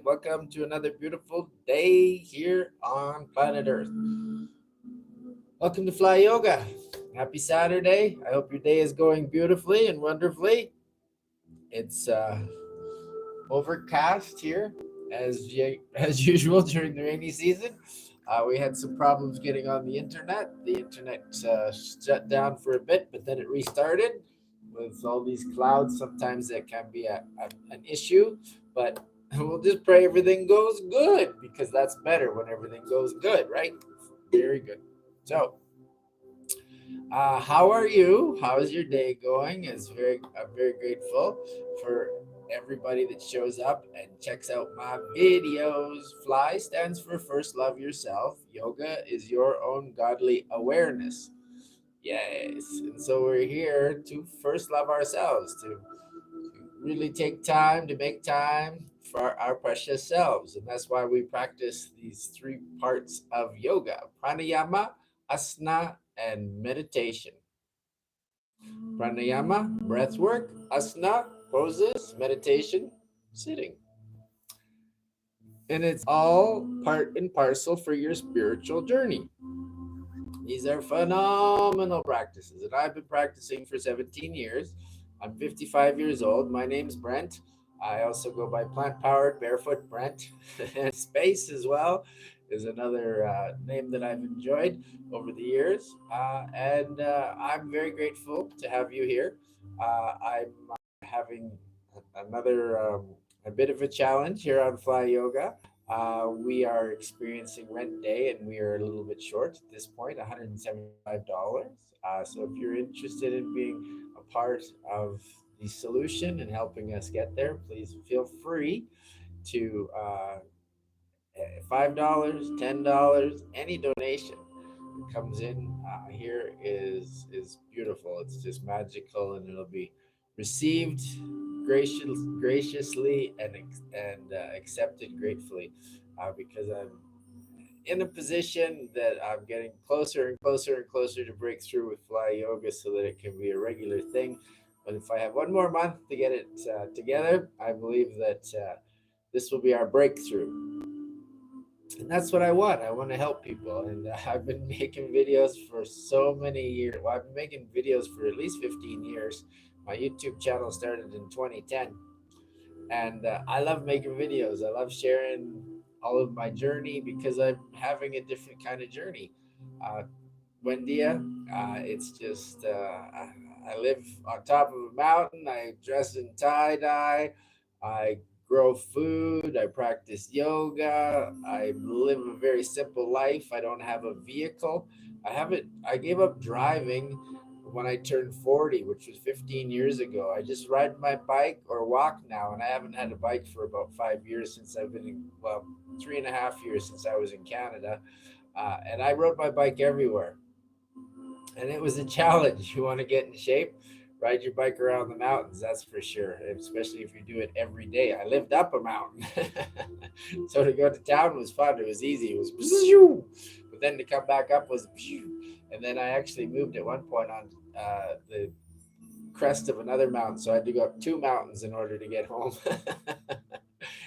everybody. Welcome to another beautiful day here on planet Earth. Welcome to Fly Yoga. Happy Saturday. I hope your day is going beautifully and wonderfully. It's overcast here as usual during the rainy season. We had some problems getting on the internet. The internet shut down for a bit, but then it restarted. With all these clouds, sometimes that can be an issue, but we'll just pray everything goes good because that's better when everything goes good, right? Very good. So, how are you? How's your day going? I'm very grateful for everybody that shows up and checks out my videos. Fly stands for First Love Yourself. Yoga is your own godly awareness. Yes. And so we're here to first love ourselves, to really take time to make time for our precious selves. And that's why we practice these three parts of yoga: pranayama, asana, and meditation. Pranayama, breath work; asana, poses; meditation, sitting. And it's all part and parcel for your spiritual journey. These are phenomenal practices, and I've been practicing for 17 years. I'm 55 years old. My name's Brent. I also go by Plant Powered Barefoot Brent. And Space as well is another name that I've enjoyed over the years. And I'm very grateful to have you here. I'm having another a bit of a challenge here on Fly Yoga. We are experiencing rent day and we are a little bit short at this point, $175. So if you're interested in being a part of the solution and helping us get there, please feel free to $5, $10, any donation that comes in here is beautiful. It's just magical, and it'll be received graciously and accepted gratefully, because I'm in a position that I'm getting closer and closer and closer to break through with Fly Yoga so that it can be a regular thing. But if I have one more month to get it together, I believe that this will be our breakthrough. And that's what I want. I want to help people. And I've been making videos for so many years. Well, I've been making videos for at least 15 years. My YouTube channel started in 2010. And I love making videos. I love sharing all of my journey because I'm having a different kind of journey. Uh, Wendia, it's just, I live on top of a mountain. I dress in tie dye. I grow food. I practice yoga. I live a very simple life. I don't have a vehicle. I gave up driving when I turned 40, which was 15 years ago. I just ride my bike or walk now, and I haven't had a bike for about 5 years since I've been in, well, 3.5 years since I was in Canada. And I rode my bike everywhere. And it was a challenge. You want to get in shape, ride your bike around the mountains, that's for sure, especially if you do it every day. I lived up a mountain. So to go to town was fun. It was easy. It was, but then to come back up was, and then I actually moved at one point on the crest of another mountain. So I had to go up two mountains in order to get home.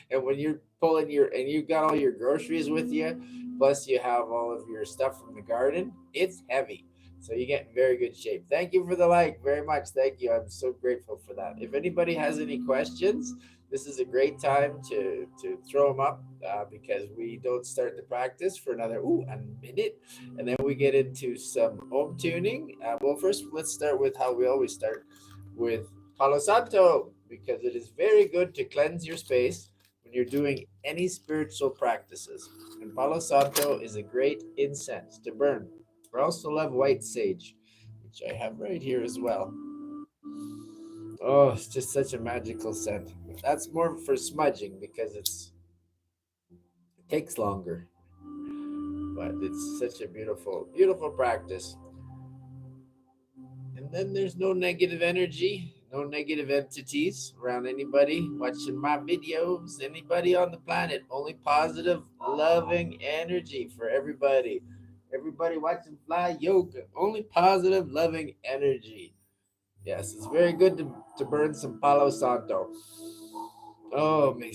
And when you're pulling and you got all your groceries with you, plus you have all of your stuff from the garden, it's heavy. So you get in very good shape. Thank you for the like very much. Thank you. I'm so grateful for that. If anybody has any questions, this is a great time to throw them up, because we don't start the practice for another a minute, and then we get into some om tuning. Well, first let's start with how we always start, with Palo Santo, because it is very good to cleanse your space when you're doing any spiritual practices. And Palo Santo is a great incense to burn. We also love white sage, which I have right here as well. Oh, it's just such a magical scent. That's more for smudging because it takes longer. But it's such a beautiful, beautiful practice. And then there's no negative energy, no negative entities around anybody watching my videos, anybody on the planet. Only positive, loving energy for everybody. Everybody watching Fly Yoga, only positive, loving energy. Yes, it's very good to burn some Palo Santo. Oh, me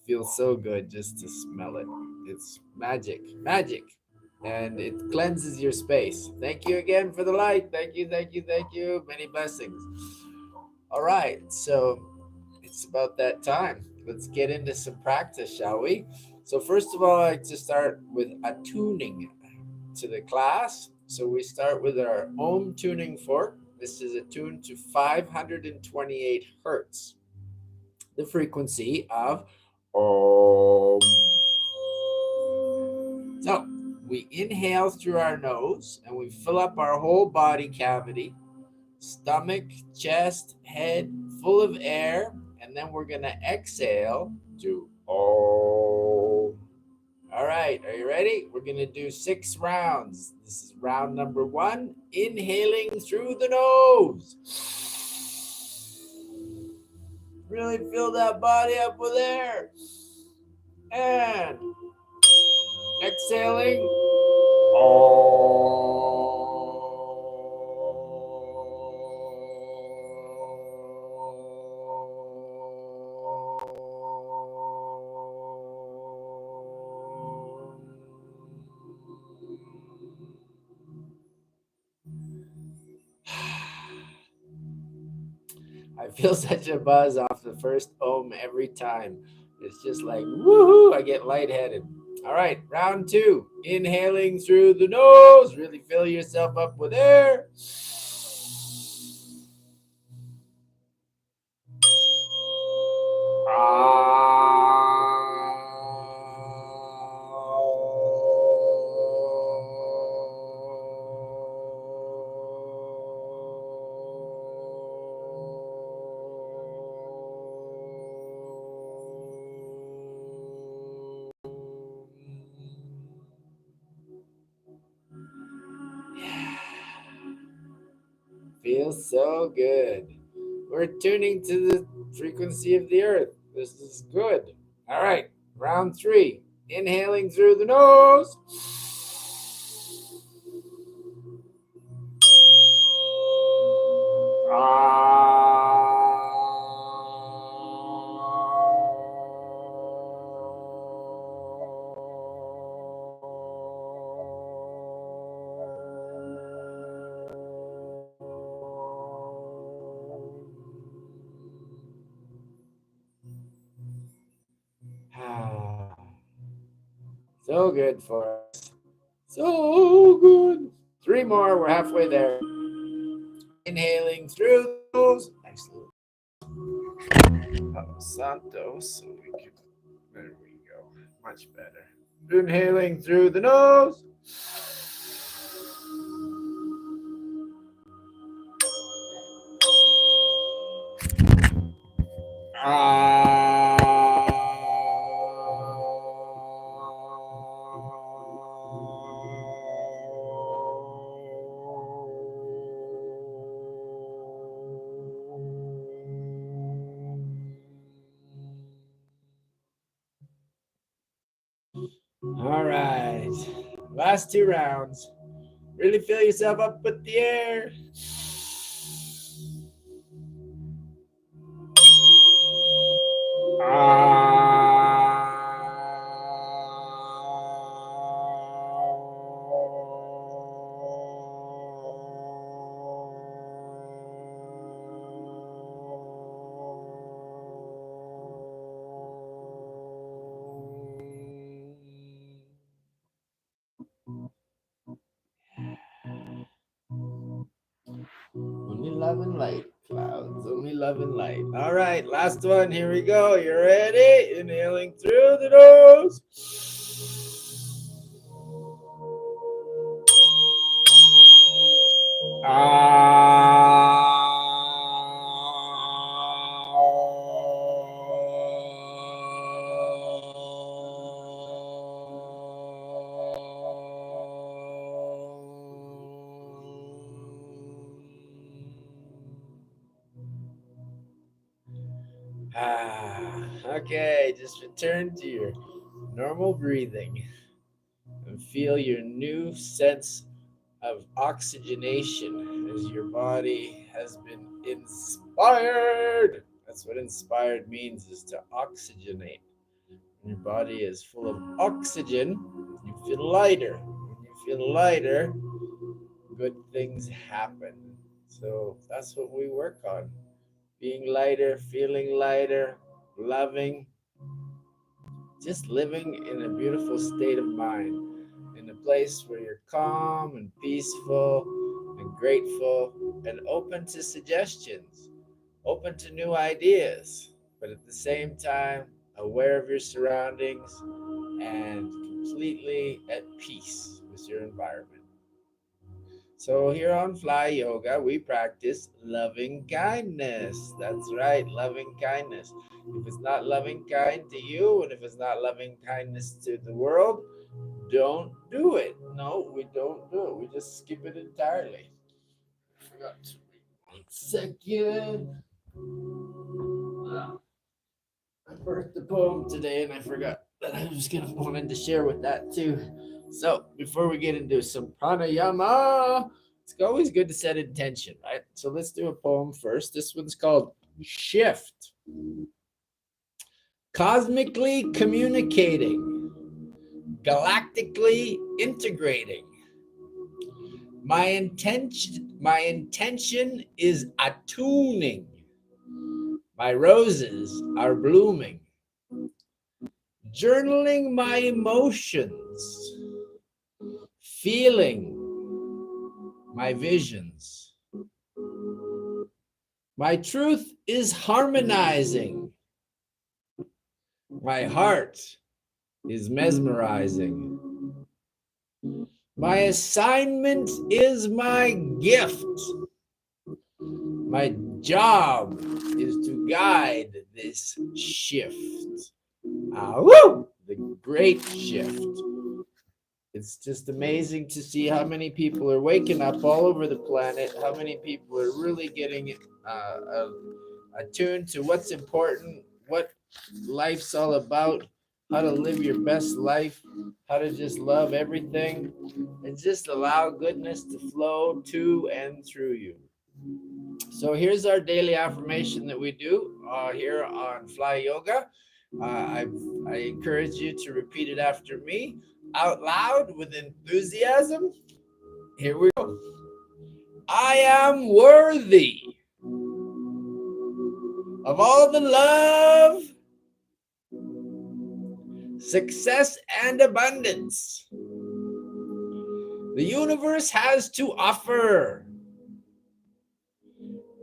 feels so good just to smell it. It's magic, magic. And it cleanses your space. Thank you again for the light. Thank you, thank you, thank you. Many blessings. All right, so it's about that time. Let's get into some practice, shall we? So, first of all, I like to start with attuning to the class. So, we start with our Om tuning fork. This is attuned to 528 hertz, the frequency of Om. So, we inhale through our nose and we fill up our whole body cavity, stomach, chest, head, full of air, and then we're going to exhale to Om. All right, are you ready? We're going to do 6 rounds. This is round number 1, inhaling through the nose. Really fill that body up with air. And exhaling. I feel such a buzz off the first Om every time. It's just like, woohoo, I get lightheaded. All right, round 2. Inhaling through the nose. Really fill yourself up with air. Feels so good. We're tuning to the frequency of the earth. This is good. All right, round 3. Inhaling through the nose. So good for us. So good. 3 more. We're halfway there. Inhaling through the nose. Excellent. Palo Santo. So we can. There we go. Much better. Inhaling through the nose. All right. Last 2 rounds. Really fill yourself up with the air. Only love and light, clouds. Only love and light. All right, last one. Here we go. You ready? Inhaling through the nose. Okay, just return to your normal breathing and feel your new sense of oxygenation as your body has been inspired. That's what inspired means, is to oxygenate. When your body is full of oxygen, you feel lighter. When you feel lighter, good things happen. So that's what we work on: being lighter, feeling lighter, loving, just living in a beautiful state of mind, in a place where you're calm and peaceful and grateful and open to suggestions, open to new ideas, but at the same time, aware of your surroundings and completely at peace with your environment. So, here on Fly Yoga, we practice loving kindness. That's right, loving kindness. If it's not loving kind to you, and if it's not loving kindness to the world, don't do it. No, we don't do it. We just skip it entirely. I forgot to read. 1 second. I birthed the poem today and I forgot that I was gonna wanted to share with that too. So before we get into some pranayama, it's always good to set intention, right? So let's do a poem first. This one's called Shift. Cosmically communicating, galactically integrating. My intention is attuning. My roses are blooming. Journaling my emotions, feeling my visions. My truth is harmonizing. My heart is mesmerizing. My assignment is my gift. My job is to guide this shift. Woo! The great shift. It's just amazing to see how many people are waking up all over the planet, how many people are really getting attuned to what's important, what life's all about, how to live your best life, how to just love everything, and just allow goodness to flow to and through you. So here's our daily affirmation that we do here on Fly Yoga. I encourage you to repeat it after me out loud with enthusiasm. Here we go. I am worthy of all the love, success, and abundance the universe has to offer.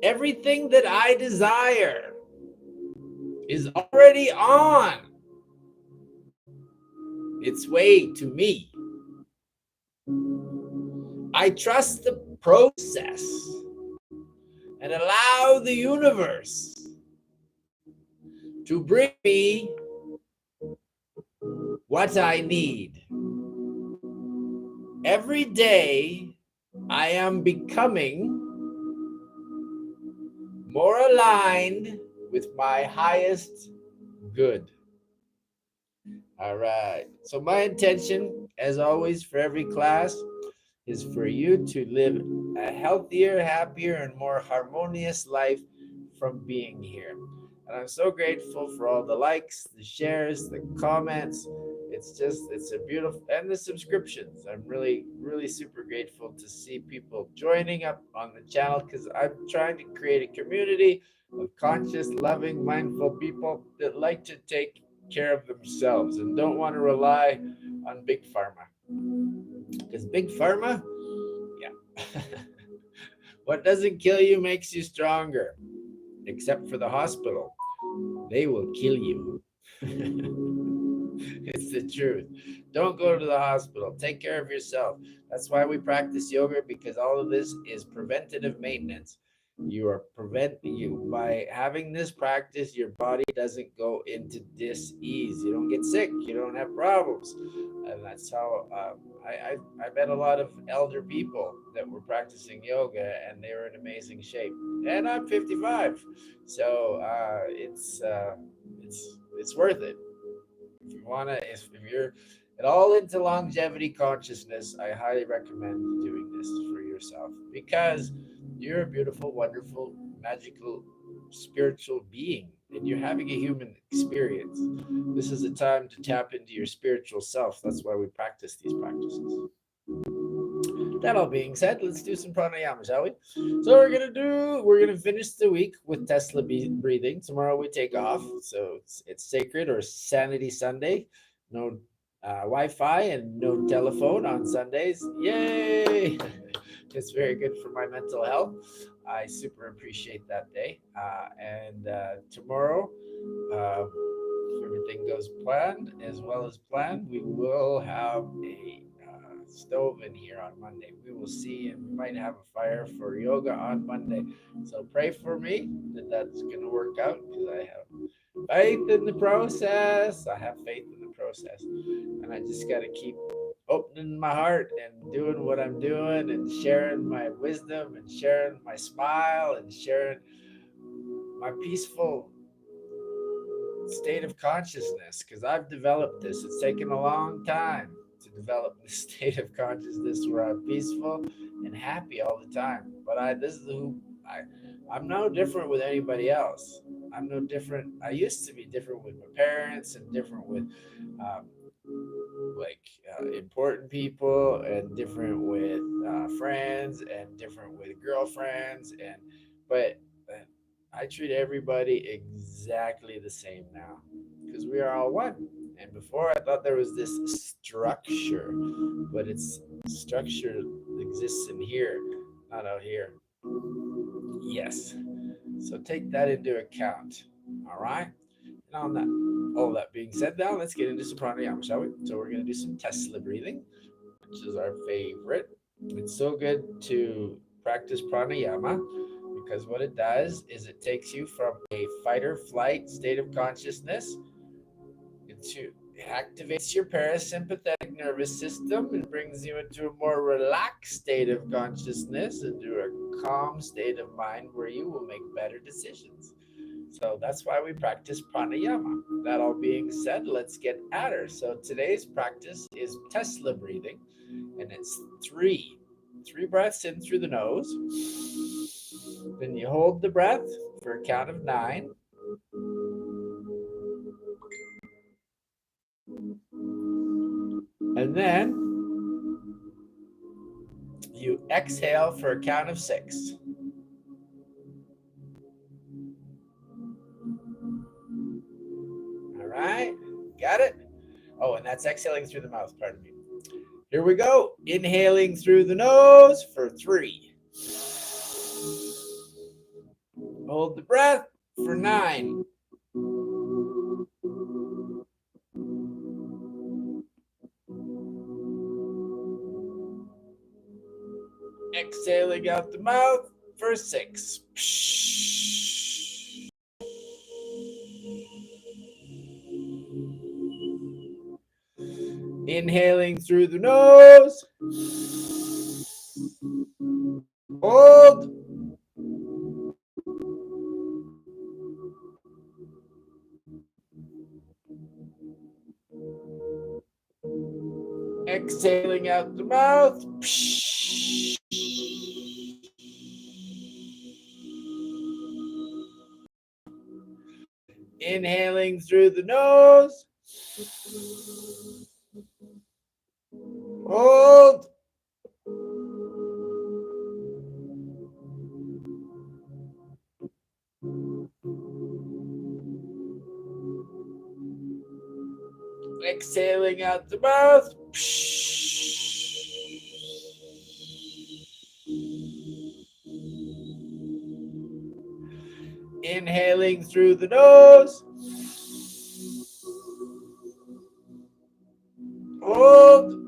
Everything that I desire is already on its way to me. I trust the process and allow the universe to bring me what I need. Every day, I am becoming more aligned with my highest good. All right. So, my intention, as always, for every class is for you to live a healthier, happier, and more harmonious life from being here. And I'm so grateful for all the likes, the shares, the comments. It's a beautiful, and the subscriptions. I'm really, really super grateful to see people joining up on the channel because I'm trying to create a community of conscious, loving, mindful people that like to take care of themselves and don't want to rely on big pharma. Because big pharma, yeah, what doesn't kill you makes you stronger, except for the hospital. They will kill you. It's the truth. Don't go to the hospital. Take care of yourself. That's why we practice yoga, because all of this is preventative maintenance. You are preventing you by having this practice, your body doesn't go into dis-ease. You don't get sick, you don't have problems. And that's how I met a lot of elder people that were practicing yoga and they were in amazing shape. And I'm 55. So it's worth it. If you want to, if you're at all into longevity consciousness, I highly recommend doing this for yourself because you're a beautiful, wonderful, magical, spiritual being, and you're having a human experience. This is a time to tap into your spiritual self. That's why we practice these practices. That all being said, let's do some pranayama, shall we? So we're gonna finish the week with Tesla breathing. Tomorrow we take off, so it's sacred or Sanity Sunday. No Wi-Fi and no telephone on Sundays. Yay! It's very good for my mental health. I super appreciate that day. And tomorrow, if everything goes planned as well as planned, we will have a stove in here on Monday. We will see, and we might have a fire for yoga on Monday. So pray for me that that's going to work out because I have faith in the process. I have faith in the process, and I just got to keep opening my heart and doing what I'm doing and sharing my wisdom and sharing my smile and sharing my peaceful state of consciousness because I've developed this. It's taken a long time to develop this state of consciousness where I'm peaceful and happy all the time. But this is who I'm no different with anybody else. I'm no different. I used to be different with my parents and different with um, like important people and different with friends and different with girlfriends but I treat everybody exactly the same now because we are all one. And before I thought there was this structure, but it's structure exists in here, not out here. Yes. So take that into account. All right. And on that, all that being said, now let's get into some pranayama, shall we? So we're going to do some Tesla breathing, which is our favorite. It's so good to practice pranayama because what it does is it takes you from a fight or flight state of consciousness into it activates your parasympathetic nervous system and brings you into a more relaxed state of consciousness, into a calm state of mind where you will make better decisions. So that's why we practice pranayama. That all being said, let's get at her. So today's practice is Tesla breathing, and it's three breaths in through the nose. Then you hold the breath for a count of 9. And then you exhale for a count of 6. All right, got it? Oh, and that's exhaling through the mouth, pardon me. Here we go. Inhaling through the nose for 3. Hold the breath for 9. Exhaling out the mouth for 6. Inhaling through the nose. Hold. Exhaling out the mouth. Inhaling through the nose. Hold. Exhaling out the mouth. Inhaling through the nose. Hold.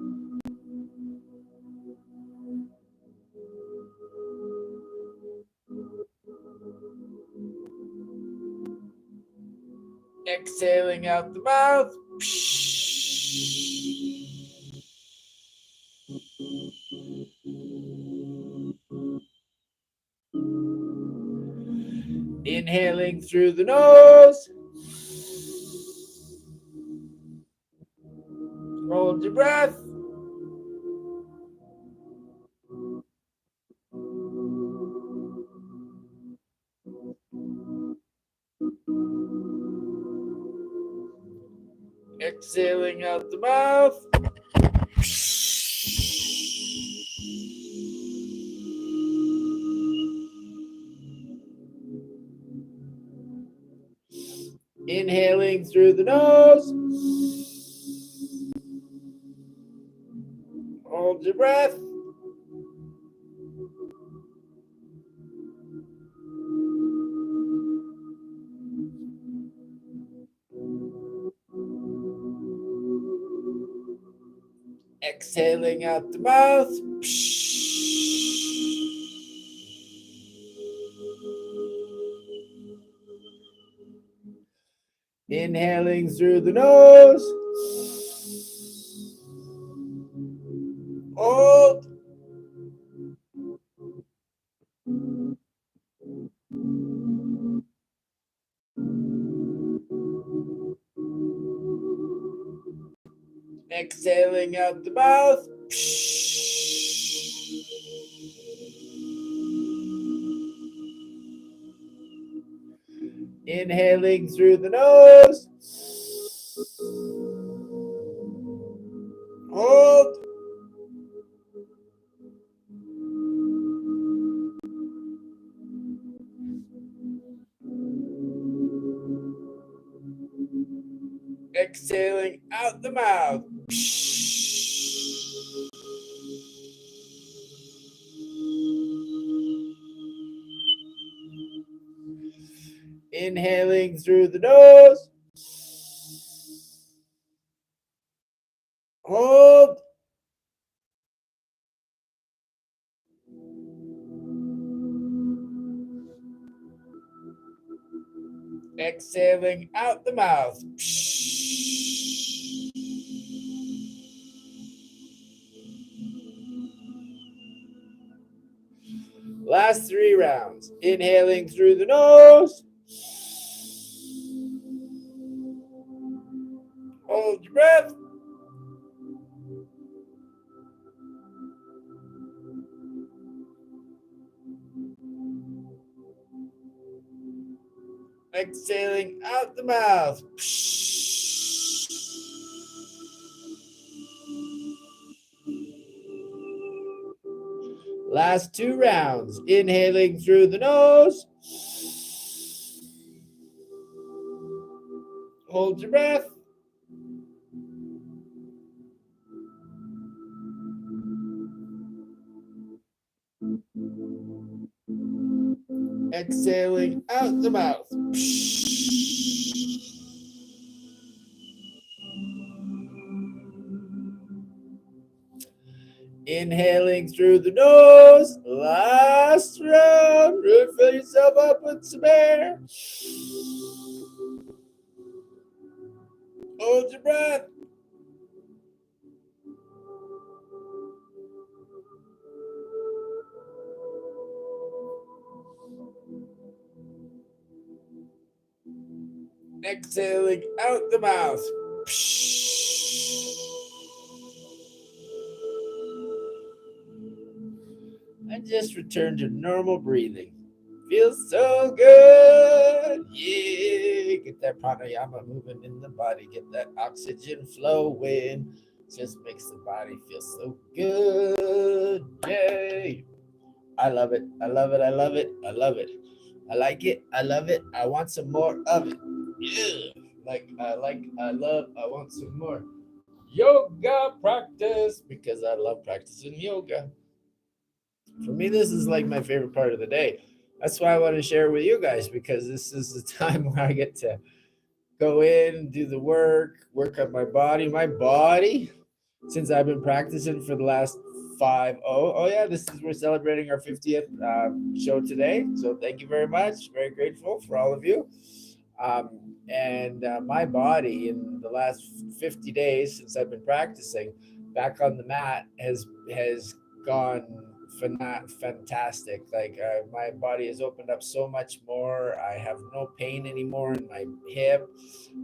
Exhaling out the mouth. Inhaling through the nose. Hold your breath. Exhaling out the mouth. Inhaling through the nose. Hold your breath. Exhaling out the mouth. Inhaling through the nose. Hold. Exhaling out the mouth. Inhaling through the nose. Hold. Exhaling out the mouth. Inhaling through the nose. Hold. Exhaling out the mouth. Last 3 rounds. Inhaling through the nose. Hold your breath. Exhaling out the mouth. Last 2 rounds. Inhaling through the nose. Hold your breath. Exhaling out the mouth. Inhaling through the nose. Last round. Fill yourself up with some air. Hold your breath. Exhaling out the mouth. I just returned to normal breathing. Feels so good. Yeah. Get that pranayama moving in the body. Get that oxygen flowing. Just makes the body feel so good. Yay. I love it. I love it. I love it. I love it. I like it. I love it. I want some more of it. Yeah. I want some more yoga practice because I love practicing yoga. For me, this is like my favorite part of the day. That's why I want to share with you guys because this is the time where I get to go in, do the work on my body. My body, since I've been practicing for the last 5 oh yeah, this is we're celebrating our 50th show today. So thank you very much. Very grateful for all of you. And my body in the last 50 days since I've been practicing back on the mat has gone fantastic. Like my body has opened up so much more. I have no pain anymore in my hip.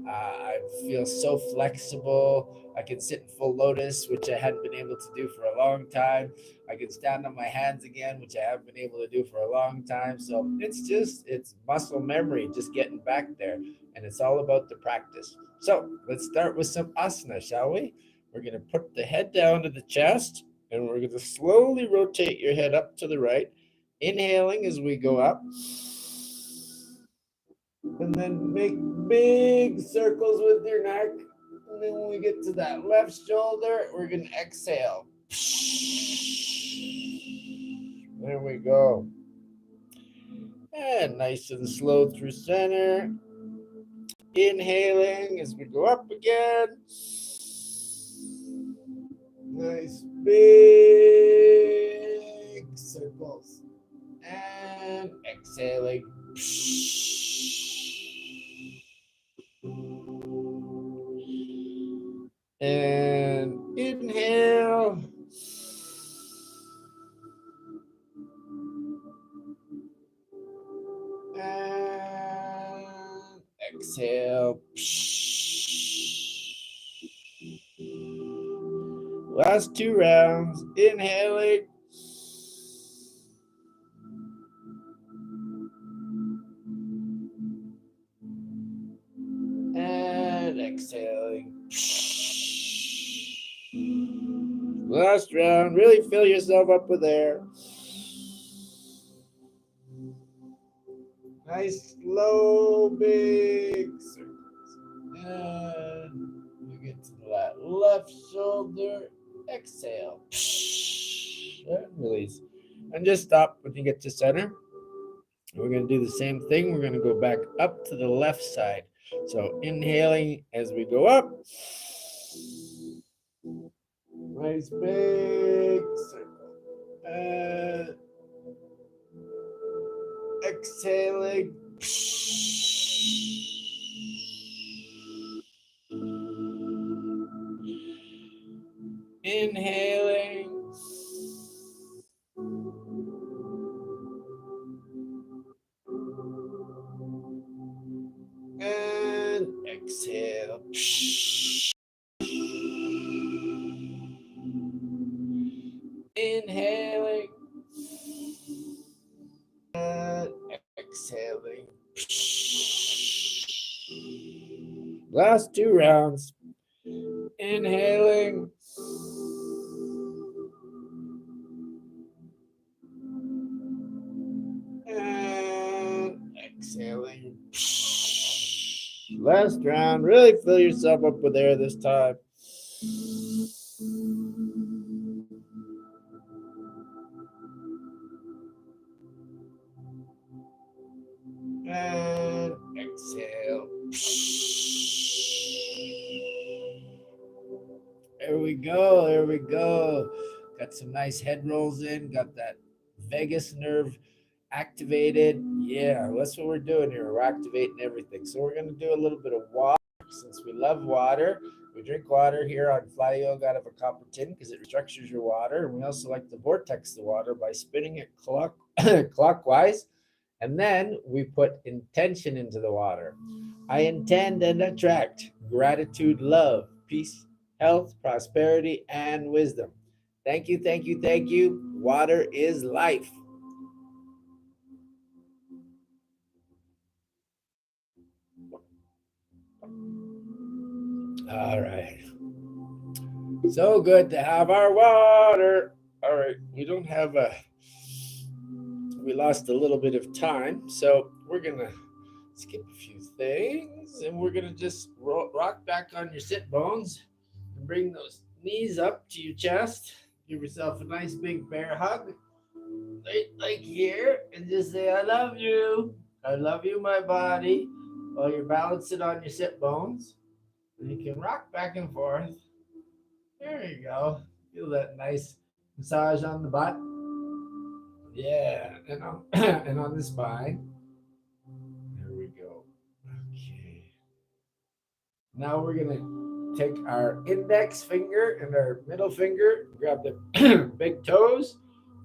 I feel so flexible. I can sit in full lotus, which I hadn't been able to do for a long time. I can stand on my hands again, which I haven't been able to do for a long time. So it's muscle memory, just getting back there. and it's all about the practice. So let's start with some asana, shall we? We're going to put the head down to the chest, and we're going to slowly rotate your head up to the right, inhaling as we go up, and then make big circles with your neck. And then when we get to that left shoulder, we're going to exhale. There we go. And nice and slow through center. Inhaling as we go up again. Nice big circles. And exhaling. And inhale. And exhale. Last 2 rounds. Inhaling. And exhaling. Last round. Really fill yourself up with air. Nice, slow, big circles. And we get to that left shoulder. Exhale. And release. And just stop when you get to center. We're going to do the same thing. We're going to go back up to the left side. So inhaling as we go up. Nice big circle. And exhaling. Inhaling. And exhale. Inhaling. And exhaling. Last 2 rounds. Inhaling. And exhaling. Last round. Really fill yourself up with air this time. And exhale. There we go. There we go. Got some nice head rolls in. Got that vagus nerve activated. Yeah, that's what we're doing here. We're activating everything. So we're going to do a little bit of water. Since we love water, we drink water here on Fly Yoga out of a copper tin because it restructures your water. And we also like to vortex the water by spinning it clockwise. And then we put intention into the water. I intend and attract gratitude, love, peace, health, prosperity, and wisdom. Thank you, thank you, thank you. Water is life. All right. So good to have our water. All right. We lost a little bit of time. So we're going to skip a few things and we're going to just rock back on your sit bones and bring those knees up to your chest. Give yourself a nice big bear hug. Like here, and just say, I love you. I love you, my body. While you're balancing on your sit bones. And you can rock back and forth. There you go. Feel that nice massage on the butt. Yeah, and on, and on the spine. There we go. Okay. Now we're going to take our index finger and our middle finger, grab the big toes,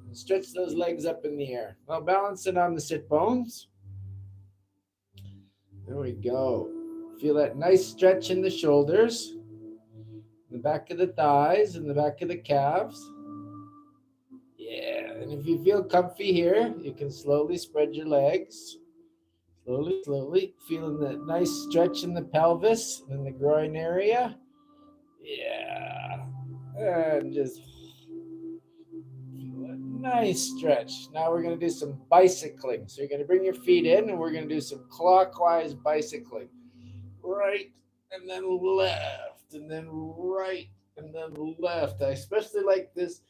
and stretch those legs up in the air. Now balance it on the sit bones. There we go. Feel that nice stretch in the shoulders, the back of the thighs, and the back of the calves. Yeah, and if you feel comfy here, you can slowly spread your legs. Slowly, slowly, feeling that nice stretch in the pelvis and the groin area. Yeah. And just feel a nice stretch. Now we're going to do some bicycling. So you're going to bring your feet in and we're going to do some clockwise bicycling. Right and then left and then right and then left. I especially like this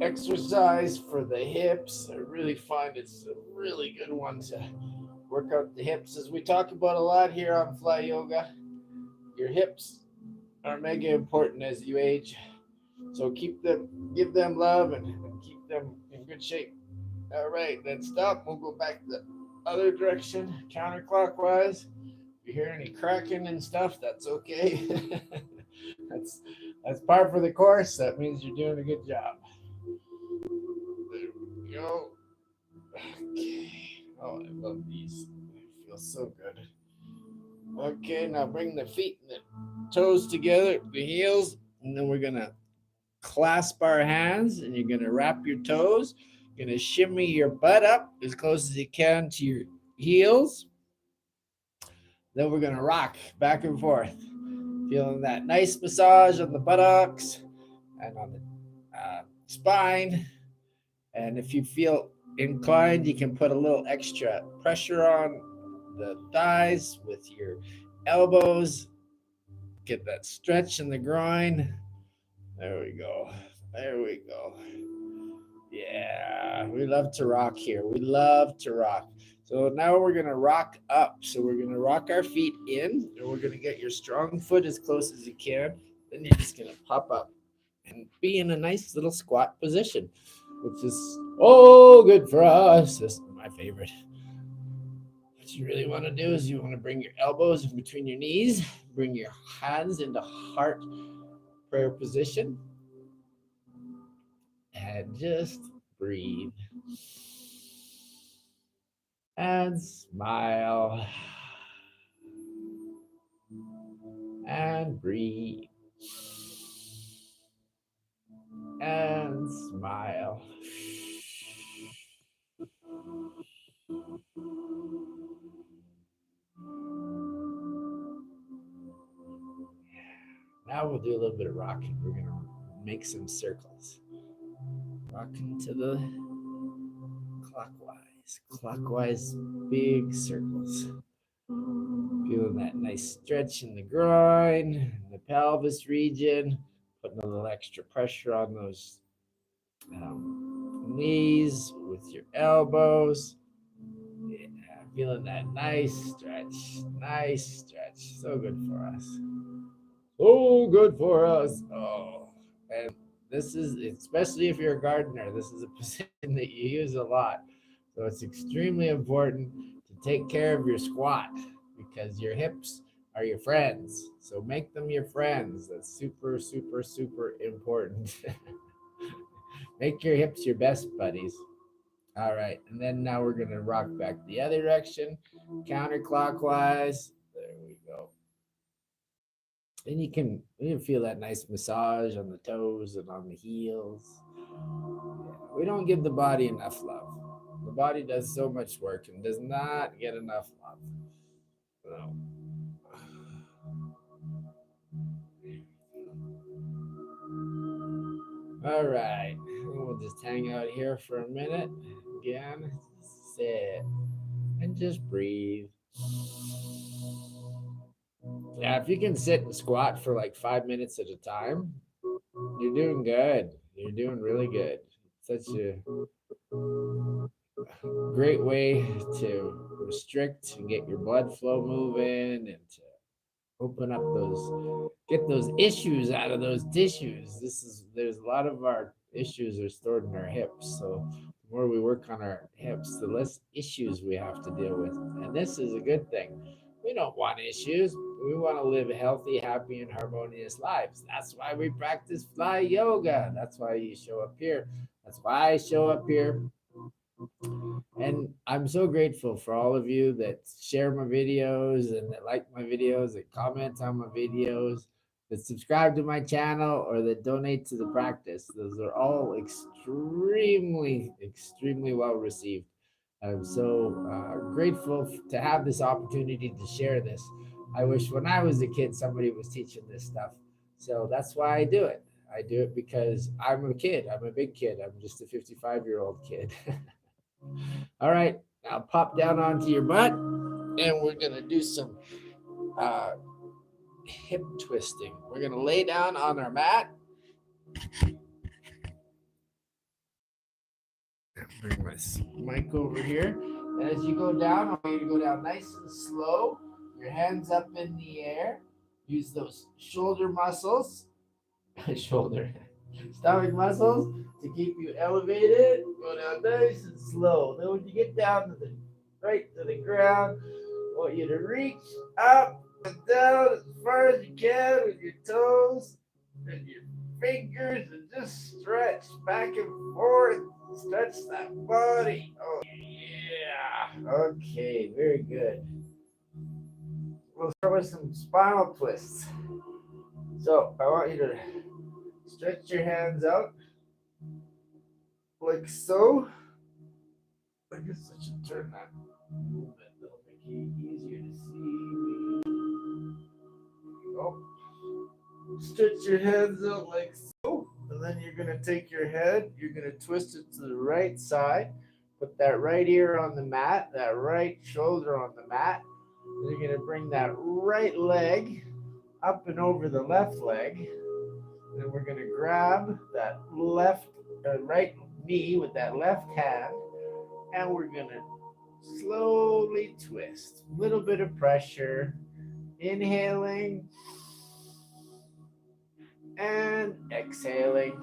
exercise for the hips. I really find it's a really good one to work out the hips. As we talk about a lot here on Fly Yoga, your hips are mega important as you age. So give them love and keep them in good shape. All right, then stop. We'll go back the other direction, counterclockwise. If you hear any cracking and stuff, that's okay. that's that's par for the course. That means you're doing a good job. There we go. Okay. Oh, I love these. They feel so good. Okay, now bring the feet and the toes together, the heels, and then we're gonna clasp our hands and you're gonna wrap your toes. You're gonna shimmy your butt up as close as you can to your heels. Then we're gonna rock back and forth, feeling that nice massage on the buttocks and on the spine. And if you feel inclined, you can put a little extra pressure on the thighs with your elbows. Get that stretch in the groin. There we go. There we go. Yeah, we love to rock here. We love to rock. So now we're going to rock up. So we're going to rock our feet in, and we're going to get your strong foot as close as you can. Then you're just going to pop up and be in a nice little squat position, which is good for us. This is my favorite. What you really want to do is you want to bring your elbows in between your knees, bring your hands into heart prayer position, and just breathe and smile and breathe and smile. Now we'll do a little bit of rocking. We're going to make some circles. Rocking to the clockwise, big circles. Feeling that nice stretch in the groin, the pelvis region, putting a little extra pressure on those knees with your elbows. Yeah, feeling that nice stretch. So good for us. So good for us. Oh, and this is, especially if you're a gardener, this is a position that you use a lot. So it's extremely important to take care of your squat because your hips are your friends. So make them your friends. That's super, super, super important. Make your hips your best buddies. All right. And then now we're going to rock back the other direction, counterclockwise. There we go. And you can feel that nice massage on the toes and on the heels. We don't give the body enough love. The body does so much work and does not get enough love. So, all right. We'll just hang out here for a minute. Again, sit and just breathe. Yeah, if you can sit and squat for like 5 minutes at a time, you're doing good. You're doing really good. Such a great way to restrict and get your blood flow moving and to open up get those issues out of those tissues. There's a lot of our issues are stored in our hips. So the more we work on our hips, the less issues we have to deal with. And this is a good thing. We don't want issues. We want to live healthy, happy, and harmonious lives. That's why we practice fly yoga. That's why you show up here. That's why I show up here. And I'm so grateful for all of you that share my videos and that like my videos, that comment on my videos, that subscribe to my channel, or that donate to the practice. Those are all extremely, extremely well received. I'm so grateful to have this opportunity to share this. I wish when I was a kid somebody was teaching this stuff. So that's why I do it. I do it because I'm a kid. I'm a big kid. I'm just a 55-year-old kid. All right, now pop down onto your butt and we're going to do some uh, hip twisting. We're going to lay down on our mat. Bring my mic over here. And as you go down, I want you to go down nice and slow. Your hands up in the air. Use those shoulder muscles, stomach muscles to keep you elevated. Go down nice and slow. Then when you get down to the right to the ground, I want you to reach up and down as far as you can with your toes and your fingers and just stretch back and forth. Stretch that body. Oh, yeah. Okay, very good. We'll start with some spinal twists. So I want you to stretch your hands out like so. I guess I should turn that a little bit. That'll make it easier to see. Oh. Stretch your hands out like so. And then you're going to take your head, you're going to twist it to the right side. Put that right ear on the mat, that right shoulder on the mat. Then you're going to bring that right leg up and over the left leg. Then we're going to grab that right knee with that left hand. And we're going to slowly twist. A little bit of pressure. Inhaling and exhaling.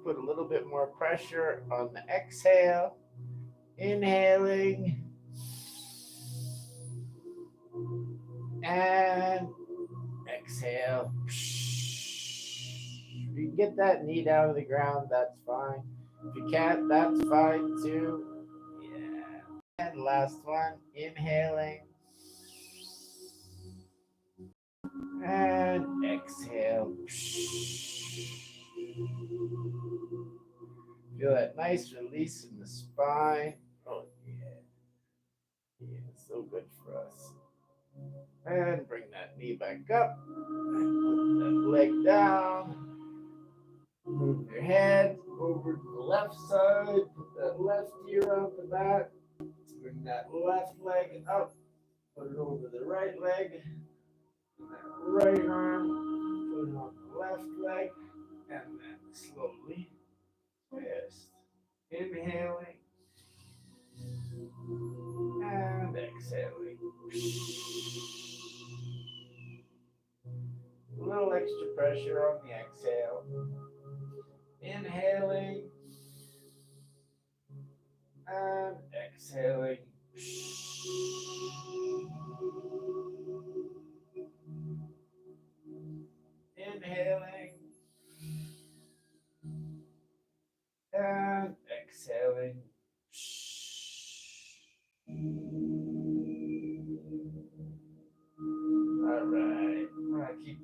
Put a little bit more pressure on the exhale. Inhaling and exhale. If you can get that knee down to the ground, that's fine. If you can't, that's fine too. Yeah. And last one, inhaling and exhale. Feel that nice release in the spine. Oh, yeah. Yeah, so good for us. And bring that knee back up. And put that leg down. Move your head over to the left side. Put that left ear on the mat. Bring that left leg up. Put it over the right leg. And that right arm. Put it on the left leg. And then slowly twist. Inhaling. And exhaling. A little extra pressure on the exhale. Inhaling and exhaling. Inhaling and exhaling. All right. Keep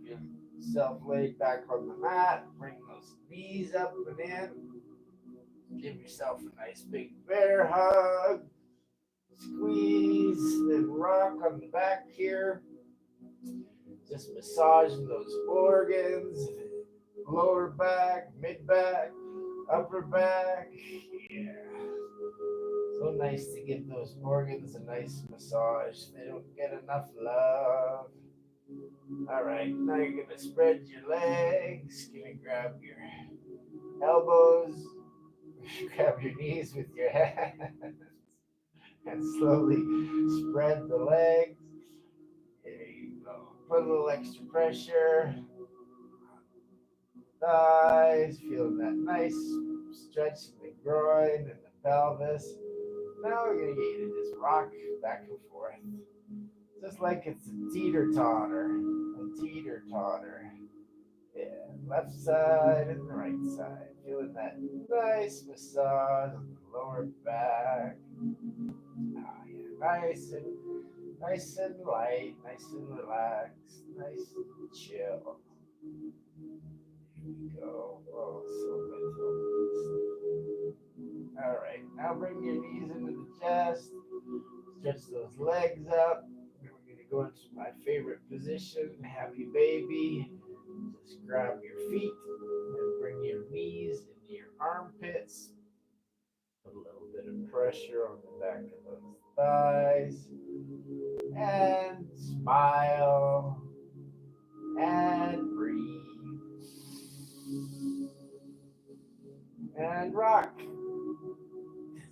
yourself laid back on the mat. Bring those knees up and in. Give yourself a nice big bear hug. Squeeze and rock on the back here. Just massaging those organs. Lower back, mid back, upper back. Yeah. So nice to give those organs a nice massage. They don't get enough love. All right, now you're going to spread your legs. You're going to grab your elbows, grab your knees with your hands, and slowly spread the legs. There you go. Put a little extra pressure. Thighs, feeling that nice stretch in the groin and the pelvis. Now we're going to get you to just rock back and forth. Just like it's a teeter-totter. A teeter-totter. Yeah, left side and the right side. Feeling that nice massage on the lower back. Oh, yeah, nice and light, nice and relaxed, nice and chill. we go. Oh, so good. All right, now bring your knees into the chest. Stretch those legs up. We're going to go into my favorite position, happy baby. Just grab your feet and bring your knees into your armpits. Put a little bit of pressure on the back of those thighs. And smile. And breathe. And rock.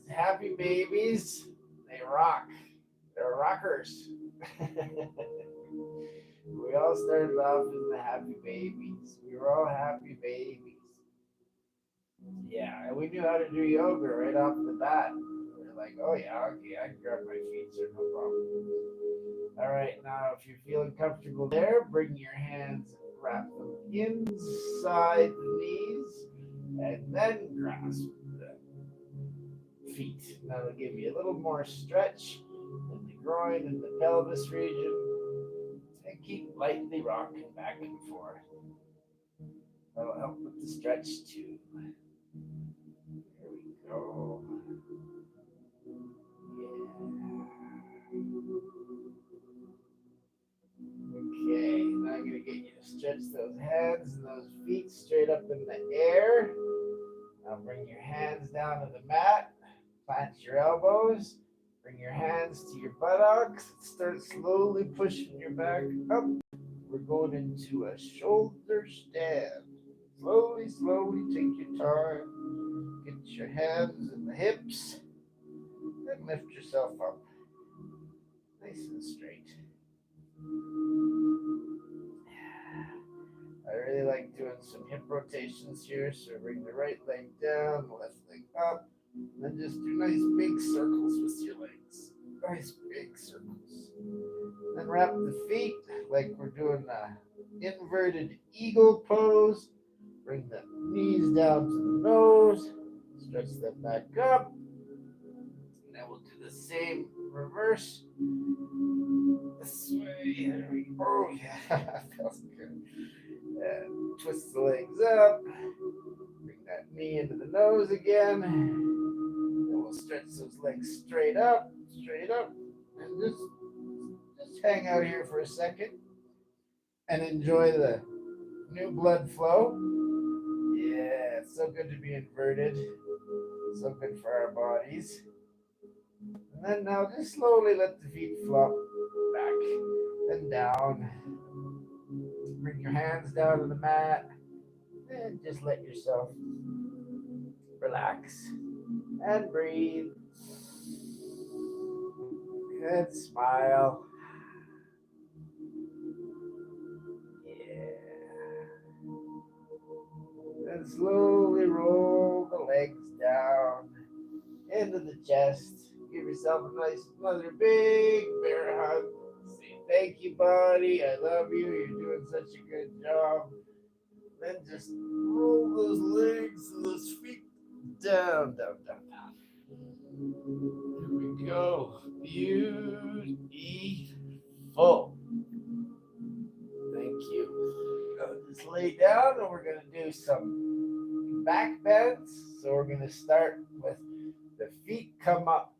Happy babies, they rock. They're rockers. We all started off as the happy babies. We were all happy babies. Yeah, and we knew how to do yoga right off the bat. We were like, oh yeah, okay, I can grab my feet, so no problem. All right, now if you're feeling comfortable there, bring your hands and wrap them inside the knees, and then grasp the feet. That'll give you a little more stretch in the groin and the pelvis region, and keep lightly rocking back and forth. That'll help with the stretch too. Here we go. Yeah. Okay, now I'm going to get you to stretch those hands and those feet straight up in the air. Now bring your hands down to the mat. Plant your elbows. Bring your hands to your buttocks. Start slowly pushing your back up. We're going into a shoulder stand. Slowly, slowly take your time. Get your hands in the hips. And lift yourself up. Nice and straight. I really like doing some hip rotations here. So bring the right leg down, left leg up. And then just do nice big circles with your legs. Nice big circles. Then wrap the feet like we're doing a inverted eagle pose. Bring the knees down to the nose. Stretch them back up. And then we'll do the same reverse. This way. There we go. Oh, yeah. Feels good. And twist the legs up. Bring that knee into the nose again. And we'll stretch those legs straight up. And just hang out here for a second and enjoy the new blood flow. Yeah, it's so good to be inverted. So good for our bodies. And then now just slowly let the feet flop back and down. Bring your hands down to the mat and just let yourself relax and breathe and smile. And slowly roll the legs down into the chest. Give yourself a nice, another big bear hug. Say, thank you, buddy. I love you. You're doing such a good job. Then just roll those legs and those feet down, down, down, down. Here we go. Beautiful. Thank you. Just lay down and we're going to do some back bends. So we're going to start with the feet come up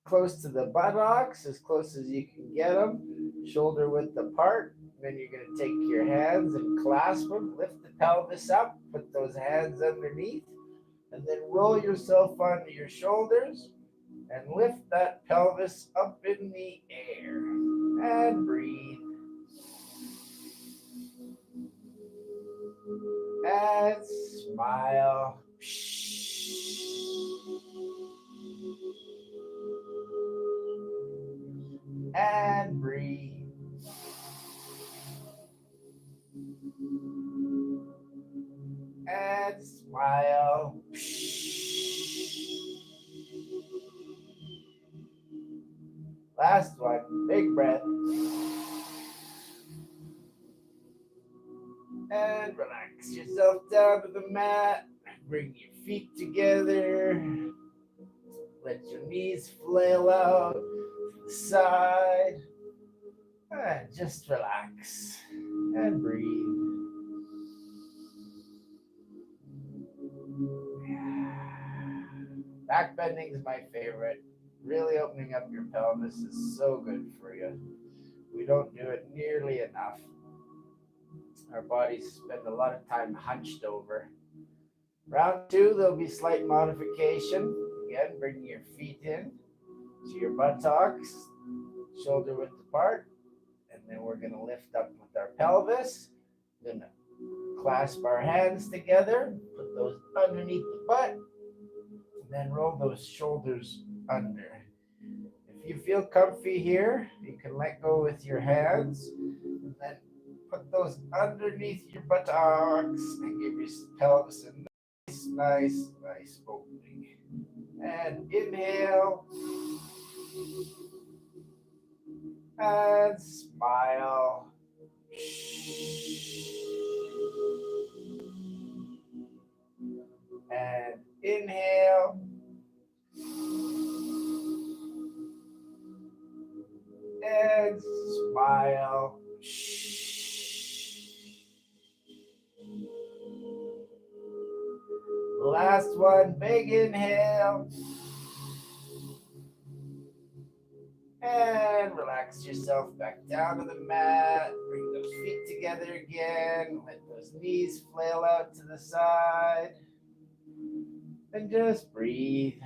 close to the buttocks, as close as you can get them, shoulder width apart. Then you're going to take your hands and clasp them, lift the pelvis up, put those hands underneath, and then roll yourself onto your shoulders and lift that pelvis up in the air. And breathe. And smile. And breathe. And smile. Last one, big breath. And relax yourself down to the mat. Bring your feet together. Let your knees flail out to the side. And just relax and breathe. Back bending is my favorite. Really opening up your pelvis is so good for you. We don't do it nearly enough. Our bodies spend a lot of time hunched over. Round two, there'll be slight modification. Again, bring your feet in to your buttocks, shoulder width apart, and then we're going to lift up with our pelvis. Then clasp our hands together, put those underneath the butt, and then roll those shoulders under. If you feel comfy here, you can let go with your hands, and then put those underneath your buttocks and give your pelvis a nice opening. And inhale and smile. And inhale and smile. Last one, big inhale. And relax yourself back down to the mat. Bring those feet together again. Let those knees flail out to the side. And just breathe.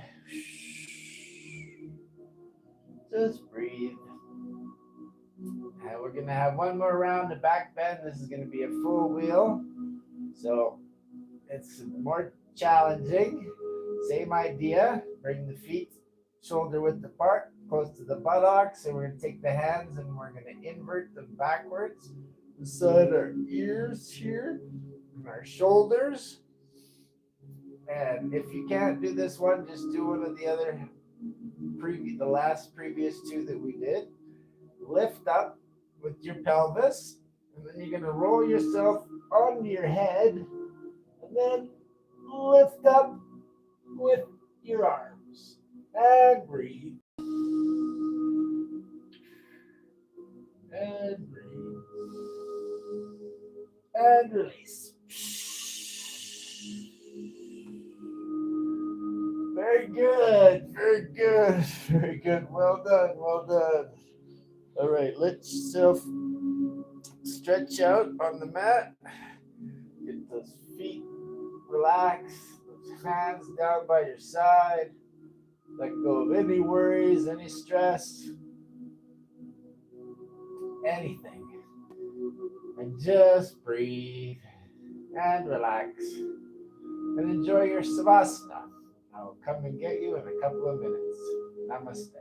Just breathe. And we're going to have one more round of back bend. This is going to be a full wheel. So it's more challenging. Same idea. Bring the feet shoulder width apart, close to the buttocks. And we're going to take the hands and we're going to invert them backwards beside our ears here and our shoulders. And if you can't do this one, just do one of the other previous two that we did. Lift up with your pelvis, and then you're going to roll yourself onto your head, and then lift up with your arms. And breathe. And breathe. And release. Very good. Very good. Very good. Well done. Well done. All right, let yourself stretch out on the mat. Get those feet relaxed. Those hands down by your side. Let go of any worries, any stress, anything. And just breathe and relax. And enjoy your savasana. I'll come and get you in a couple of minutes. Namaste.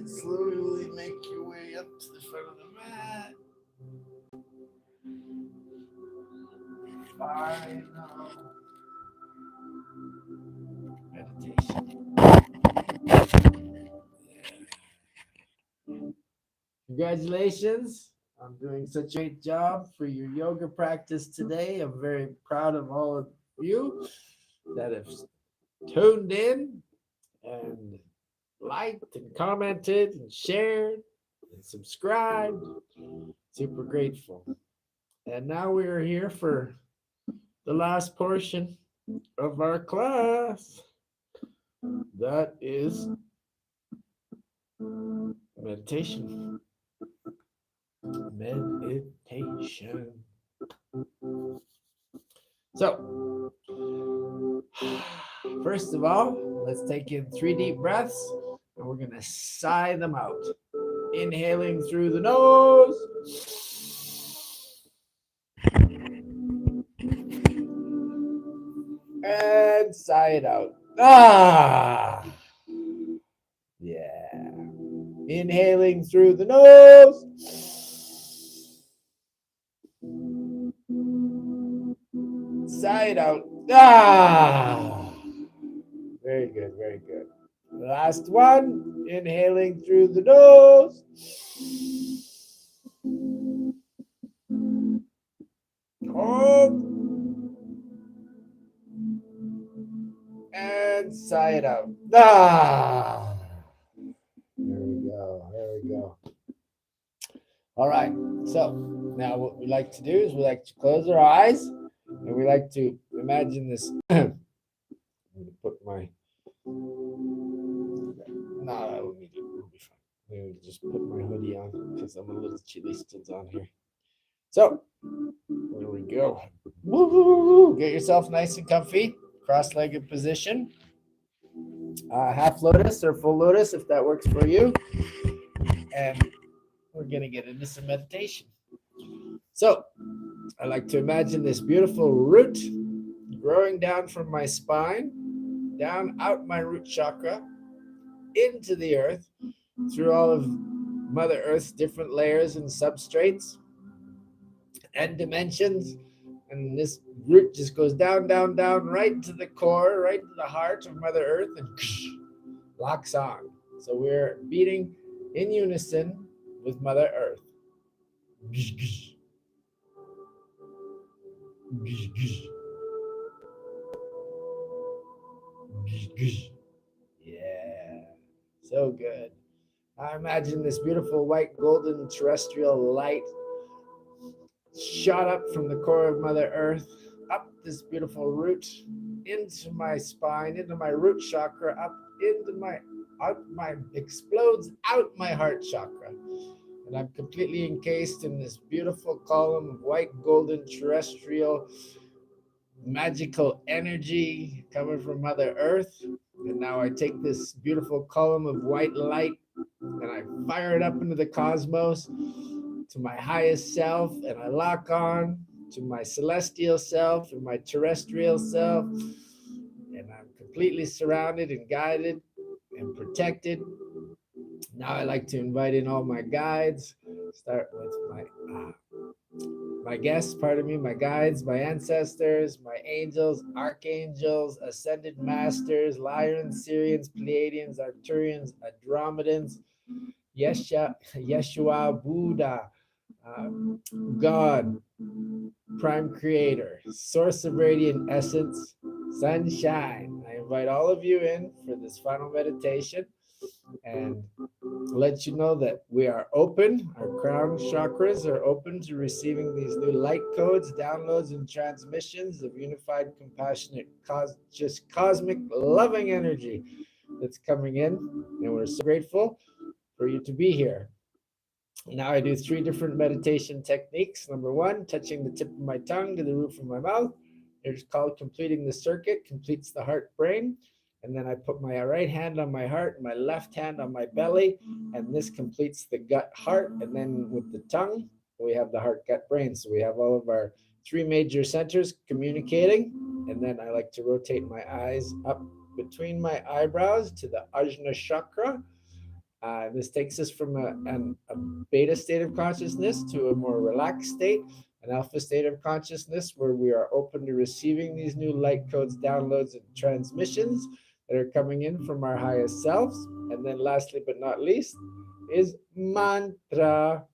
slowly make your way up to the front of the mat. Final meditation. Congratulations on doing such a great job for your yoga practice today. I'm very proud of all of you that have tuned in and liked and commented and shared and subscribed. Super grateful. And now we are here for the last portion of our class. That is meditation. Meditation. So, first of all, let's take in 3 deep breaths and we're going to sigh them out. Inhaling through the nose. And sigh it out. Ah! Yeah. Inhaling through the nose. Sigh it out. Ah! Very good, very good. Last one. Inhaling through the nose. Hold. And sigh it out. Ah! There we go. There we go. All right. So now what we like to do is we like to close our eyes and we like to imagine this. I'm going to put my. No, I don't need it. It'll be fine. I'm going to just put my hoodie on because I'm a little chilly still down here. So there we go. Woo-hoo-hoo. Get yourself nice and comfy. Cross-legged position. Half lotus or full lotus if that works for you. And we're going to get into some meditation. So I like to imagine this beautiful root growing down from my spine, down out my root chakra, into the earth, through all of Mother Earth's different layers and substrates and dimensions. And this root just goes down, down, down, right to the core, right to the heart of Mother Earth, and locks on. So we're beating in unison with Mother Earth. Yeah, so good. I imagine this beautiful white golden terrestrial light shot up from the core of Mother Earth, up this beautiful root, into my spine, into my root chakra, up into explodes out my heart chakra. And I'm completely encased in this beautiful column of white golden terrestrial magical energy coming from Mother Earth. And now I take this beautiful column of white light and I fire it up into the cosmos to my highest self, and I lock on to my celestial self and my terrestrial self, and I'm completely surrounded and guided and protected. Now I like to invite in all my guides. Start with my guests, my guides, my ancestors, my angels, archangels, ascended masters, Lyrians, Syrians, Pleiadians, Arcturians, Andromedans, Yeshua, Buddha, God, Prime Creator, Source of Radiant Essence, Sunshine. I invite all of you in for this final meditation and let you know that we are open. Our crown chakras are open to receiving these new light codes, downloads, and transmissions of unified, compassionate, just cosmic, loving energy that's coming in. And we're so grateful for you to be here. Now I do 3 different meditation techniques. Number 1, touching the tip of my tongue to the roof of my mouth. It's called completing the circuit, completes the heart brain. And then I put my right hand on my heart, my left hand on my belly, and this completes the gut heart. And then with the tongue, we have the heart gut brain. So we have all of our 3 major centers communicating. And then I like to rotate my eyes up between my eyebrows to the Ajna chakra. This takes us from a beta state of consciousness to a more relaxed state, an alpha state of consciousness, where we are open to receiving these new light codes, downloads, and transmissions that are coming in from our highest selves. And then, lastly but not least, is mantra.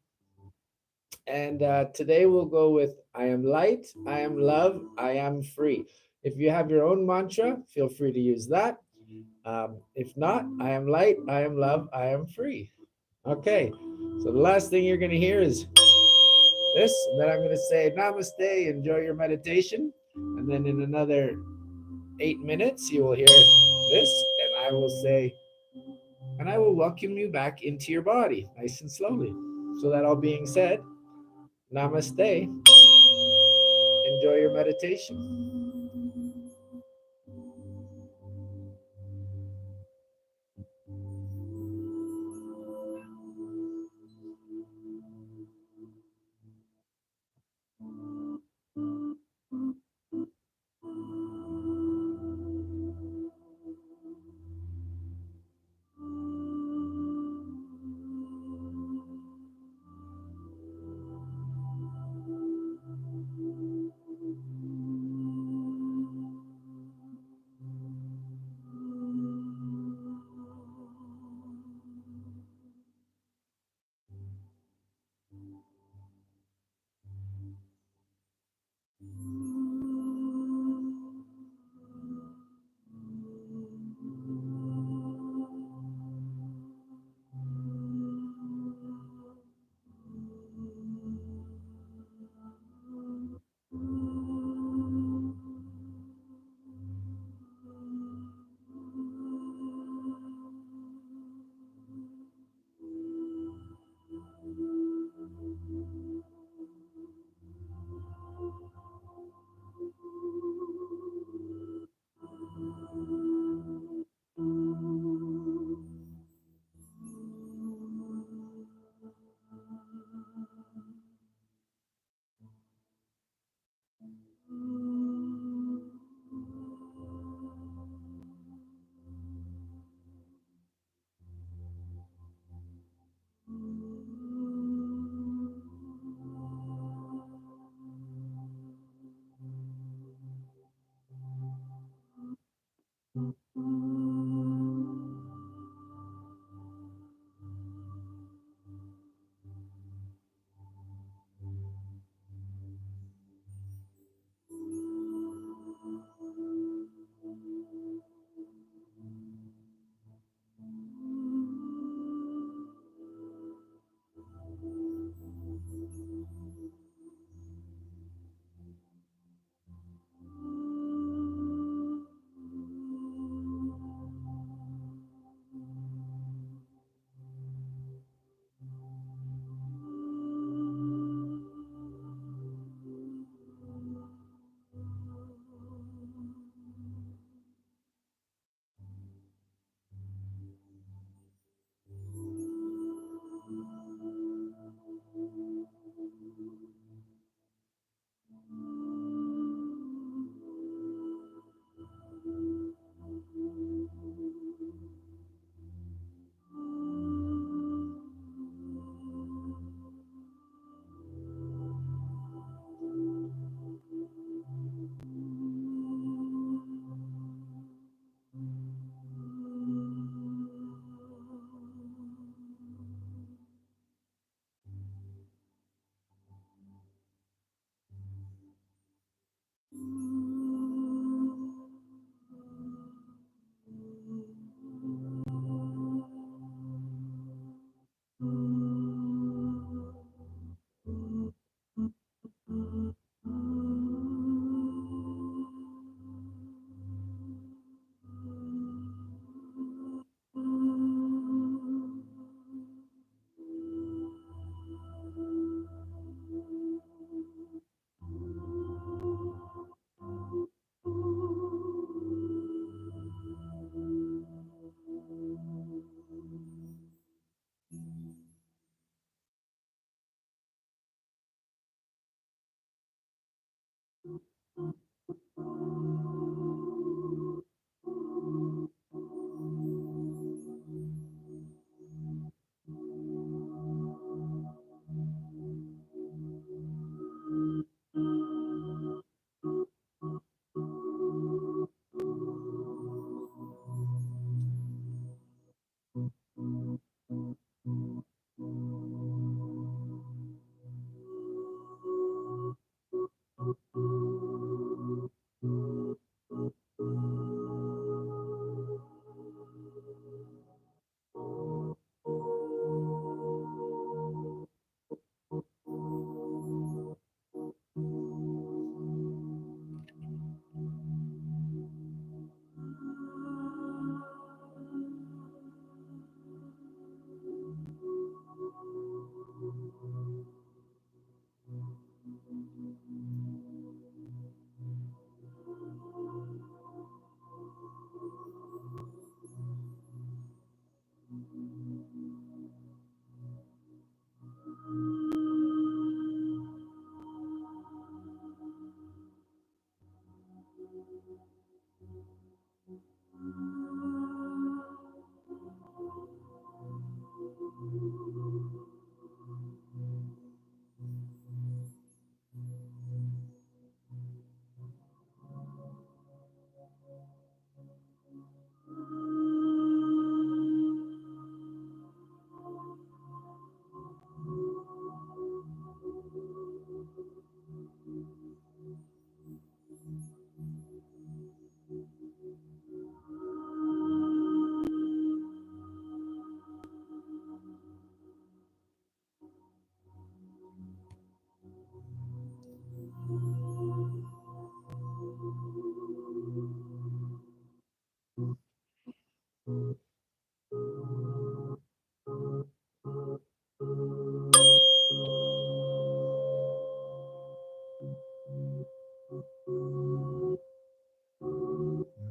And today we'll go with I am light, I am love, I am free. If you have your own mantra, feel free to use that. If not, I am light, I am love, I am free. Okay, so the last thing you're going to hear is this, and then I'm going to say namaste, enjoy your meditation. And then in another 8 minutes, you will hear this, and I will say, and I will welcome you back into your body nice and slowly. So, that all being said, namaste, enjoy your meditation.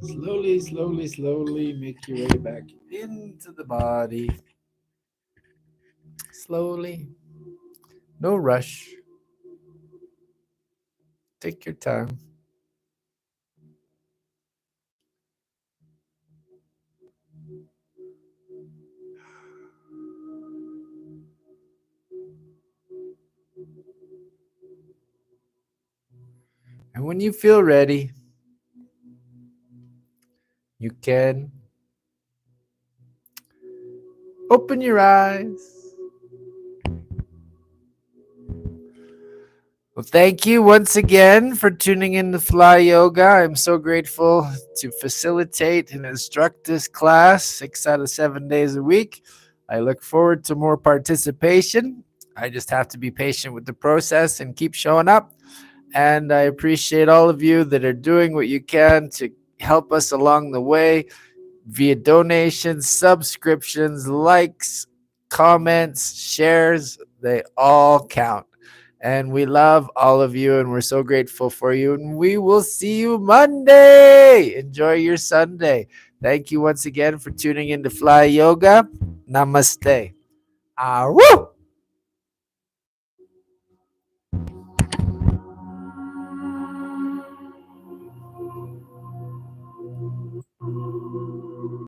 Slowly, slowly, slowly make your way back into the body. Slowly. No rush. Take your time. And when you feel ready, you can open your eyes. Well, thank you once again for tuning in to Fly Yoga. I'm so grateful to facilitate and instruct this class 6 out of 7 days a week. I look forward to more participation. I just have to be patient with the process and keep showing up. And I appreciate all of you that are doing what you can to help us along the way via donations, subscriptions, likes, comments, shares. They all count. And we love all of you, and we're so grateful for you. And we will see you Monday. Enjoy your Sunday. Thank you once again for tuning in to Fly Yoga. Namaste. Ah, woo!